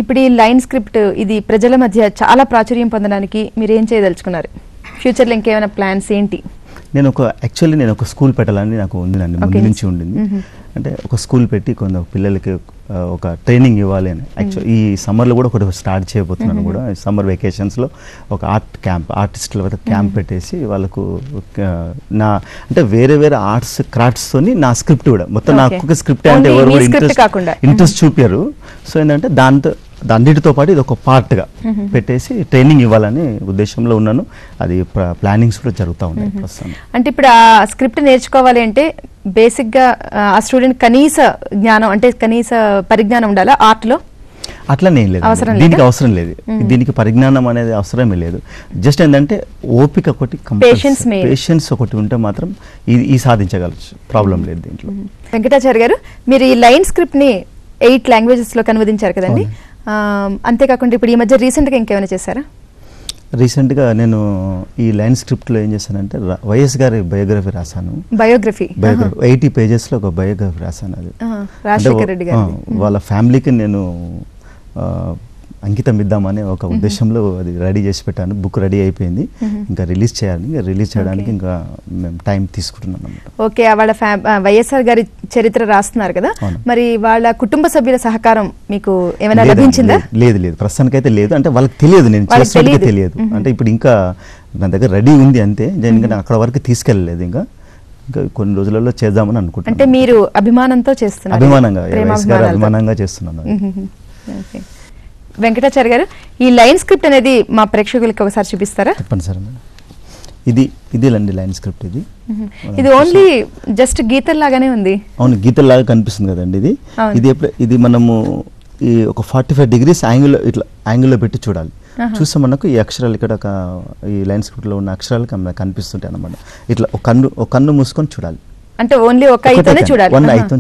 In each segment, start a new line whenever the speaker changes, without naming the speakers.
ఇప్పుడు ఈ line script ఇది ప్రజల మధ్య చాలా ప్రాచుర్యం పొందడానికి మీరు ఏం చేయదలుచుకున్నారు? ఫ్యూచర్లో ఇంకేమైనా ప్లాన్స్ ఏంటి?
నేను ఒక స్కూల్ పెట్టాలని నాకు ఉందండి, ముందు నుంచి ఉండింది. అంటే ఒక స్కూల్ పెట్టి కొంత పిల్లలకి ఒక ట్రైనింగ్ ఇవ్వాలి అని. యాక్చువల్ ఈ సమ్మర్లో కూడా ఒకటి స్టార్ట్ చేయబోతున్నాను కూడా. సమ్మర్ వెకేషన్స్లో ఒక ఆర్టిస్టుల క్యాంప్ పెట్టేసి వాళ్ళకు అంటే వేరే వేరే ఆర్ట్స్ క్రాఫ్ట్స్తోని నా స్క్రిప్ట్ కూడా మొత్తం నాకు స్క్రిప్ట్ అంటే ఎవరు కూడా ఇంట్రెస్ట్ చూపారు. సో ఏంటంటే అన్నిటితో పాటు ఇది ఒక పార్ట్గా పెట్టేసి ట్రైనింగ్ ఇవ్వాలని ఉద్దేశంలో ఉన్నాను. అది ప్లానింగ్స్ కూడా జరుగుతూ ఉన్నాయి ప్రస్తుతం.
అంటే ఇప్పుడు ఆ స్క్రిప్ట్ నేర్చుకోవాలి అంటే బేసిక్గా ఆ స్టూడెంట్ కనీస జ్ఞానం అంటే కనీస పరిజ్ఞానం ఉండాలా ఆర్ట్లో?
అట్లనే లేదు, దీనికి అవసరం లేదు. దీనికి పరిజ్ఞానం అనేది అవసరమే లేదు. జస్ట్ ఏంటంటే ఓపిక ఒకటి, పేషెన్స్ ఒకటి ఉంటే మాత్రం ఈ సాధించగలచ్చు, ప్రాబ్లం లేదు దీంట్లో.
వెంకటాచారి గారు, మీరు ఈ లైన్ స్క్రిప్ట్ని 8 లాంగ్వేజెస్లోకి అనువదించారు కదండి. అంతేకాకుండా ఇప్పుడు ఈ మధ్య రీసెంట్గా ఇంకేమైనా చేశారా?
రీసెంట్గా నేను ఈ లైన్ స్క్రిప్ట్లో ఏం చేశానంటే వైఎస్ గారి బయోగ్రఫీ రాశాను. బయోగ్రఫీ 80 పేజెస్లో ఒక బయోగ్రఫీ రాశాను. అది
రాజశేఖర్ రెడ్డి గారు
వాళ్ళ ఫ్యామిలీకి నేను అంకితం ఇద్దామనే ఒక ఉద్దేశంలో అది రెడీ చేసి పెట్టాను. బుక్ రెడీ అయిపోయింది, ఇంకా రిలీజ్ చేయాలి. రిలీజ్ చేయడానికి ఇంకా మేము టైం తీసుకుంటున్నాం అన్నమాట.
ఓకే, వాళ్ళ వైఎస్ఆర్ గారి చరిత్ర రాస్తున్నారు కదా, మరి వాళ్ళ కుటుంబ సభ్యుల సహకారం మీకు ఏమైనా లభించిందా?
లేదు, ప్రస్తుతానికైతే లేదు. అంటే వాళ్ళకి తెలియదు, నేను చేసినట్టుగా తెలియదు. అంటే ఇప్పుడు ఇంకా నా దగ్గర రెడీ ఉంది అంతే, నేను అక్కడ వరకు తీసుకెళ్ళలేదు. ఇంకా కొన్ని రోజులలో చేద్దామని అనుకుంటున్నాను.
అంటే మీరు అభిమానంతో చేస్తున్నారు?
అభిమానంగా చేస్తున్నాను.
వెంకటాచారి గారు, ఈ లైన్ స్క్రిప్ట్ అనేది మా ప్రేక్షకులకి ఒకసారి చూపిస్తారా?
చెప్పండి సార్. ఇదేనండి లైన్ స్క్రిప్ట్.
ఇది ఓన్లీ జస్ట్ గీతల్లాగానే ఉంది.
అవును, గీతల్లాగా కనిపిస్తుంది కదండి. ఇది మనము ఈ ఒక 45 degrees యాంగిల్లో పెట్టి చూడాలి. చూస్తే మనకు ఈ అక్షరాలు ఇక్కడ ఈ లైన్ స్క్రిప్ట్లో ఉన్న అక్షరాలు కనిపిస్తుంటాయి అన్నమాట. ఇట్లా ఒక కన్ను మూసుకొని చూడాలి.
అంటే ఓన్లీ ఒక ఐతోనే చూడాలి,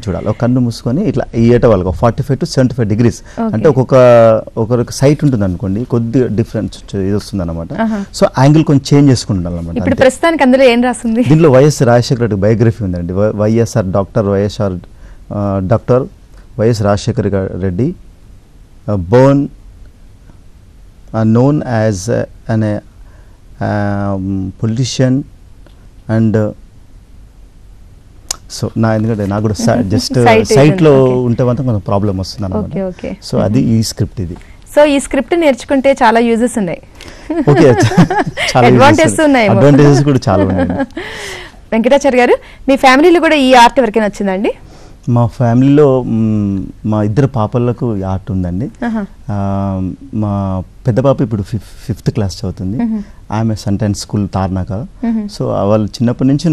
చూడాలి. ఒక కన్ను మూసుకొని ఇట్లా ఇయ్యట వాళ్ళకి 45 to 75 degrees. అంటే ఒక్కొక్క సైట్ ఉంటుంది అనుకోండి, కొద్దిగా డిఫరెన్స్ ఇది వస్తుంది అనమాట. సో యాంగిల్ కొంచెం చేంజ్ చేసుకుంటాం అనమాట.
ఇప్పుడు ప్రస్తుతానికి అందులో ఏం రాస్తుంది?
దీంట్లో వైఎస్ రాజశేఖర రెడ్డి బయోగ్రఫీ ఉందండి. Doctor YS Rajasekhara Reddy, Born known as an politician and so ఎందుకంటే నాకు కూడా జస్ట్ సైట్లో ఉంటే మాత్రం కొంచెం ప్రాబ్లం వస్తుంది అన్నమాట. సో అది ఈ స్క్రిప్ట్. ఇది
సో ఈ స్క్రిప్ట్ నేర్చుకుంటే చాలా యూజెస్ ఉన్నాయి.
ఓకే, చాలా
అడ్వాంటేజెస్
కూడా చాలా ఉన్నాయి.
వెంకటాచారి గారు, మీ ఫ్యామిలీలో కూడా ఈ ఆర్ట్ ఎవరికైనా వచ్చిందండి?
మా ఫ్యామిలీలో మా 2 పాపలకు ఆర్ట్ ఉందండి. మా పెద్ద పాప ఇప్పుడు 5th క్లాస్ చదువుతుంది. ఆమె సంటైన్ స్కూల్ తార్నాక. సో వాళ్ళు చిన్నప్పటి నుంచి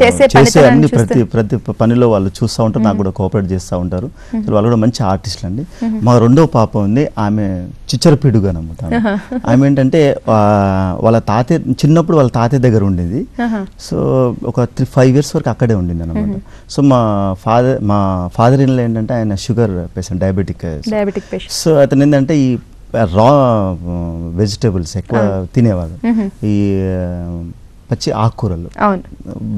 చేసే అన్ని ప్రతి పనిలో వాళ్ళు చూస్తూ ఉంటారు, నాకు కూడా కోఆపరేట్ చేస్తూ ఉంటారు. వాళ్ళు కూడా మంచి ఆర్టిస్టులు అండి. మా 2వ పాప ఉంది, ఆమె చిచ్చరపీడుగా నమ్ముతాను. ఆమె ఏంటంటే చిన్నప్పుడు వాళ్ళ తాతయ్య దగ్గర ఉండేది. సో ఒక 5 years వరకు అక్కడే ఉండింది అనమాట. సో మా ఫాదర్ ఇన్ లా ఏంటంటే ఆయన sugar patient, diabetic patient. So అతను ఏంటంటే ఈ రా వెజిటేబుల్స్ ఎక్కువ తినేవారు, ఈ పచ్చి ఆకుకూరలు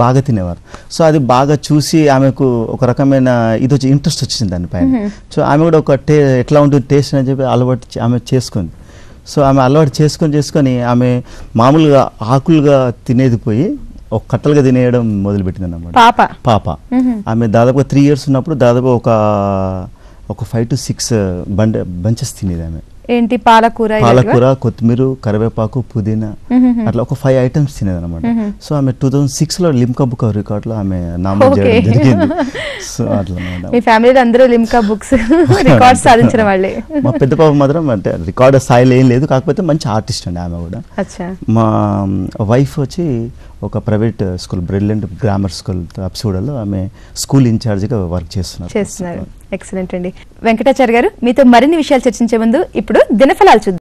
బాగా తినేవారు. సో అది బాగా చూసి ఆమెకు ఒక రకమైన ఇది వచ్చి ఇంట్రెస్ట్ వచ్చింది దానిపైన. సో ఆమె కూడా ఒక ఎట్లా ఉంటుంది టేస్ట్ అని చెప్పి ఆమె చేసుకుంది. సో ఆమె అలవాటు చేసుకొని ఆమె మామూలుగా ఆకులుగా తినేది పోయి ఒక కట్టలుగా తినేయడం మొదలుపెట్టింది అన్నమాట. పాప ఆమె దాదాపుగా 3 years ఉన్నప్పుడు దాదాపు ఒక 5 to 6 బంచెస్ తినేది ఆమె.
ఏంటి? పాలకూర,
కొత్తిమీర, కరివేపాకు, పుదీనా, అట్లా ఒక 5 items తినేది అనమాట. సో ఆమె 2006లో లిమ్కా బుక్ ఆఫ్ రికార్డులో ఆమె నామం చేయడం జరిగింది. సో అట్లా
మీ ఫ్యామిలీలో అందరూ లిమ్కా బుక్స్ రికార్డ్స్ సాధించిన వాళ్ళే.
మా పెద్ద పాప మాత్రం అంటే రికార్డ్ స్థాయిలో ఏం లేదు, కాకపోతే మంచి ఆర్టిస్ట్ అండి ఆమె కూడా. మా వైఫ్ వచ్చి ఒక private school, brilliant grammar school అప్సూడలో ఆమె స్కూల్ ఇన్ఛార్జిగా వర్క్ చేస్తున్నారు.
ఎక్సలెంట్ అండి. వెంకటాచారి గారు, మీతో మరిన్ని విషయాలు చర్చించే ముందు ఇప్పుడు దినఫలాలు చూద్దాం.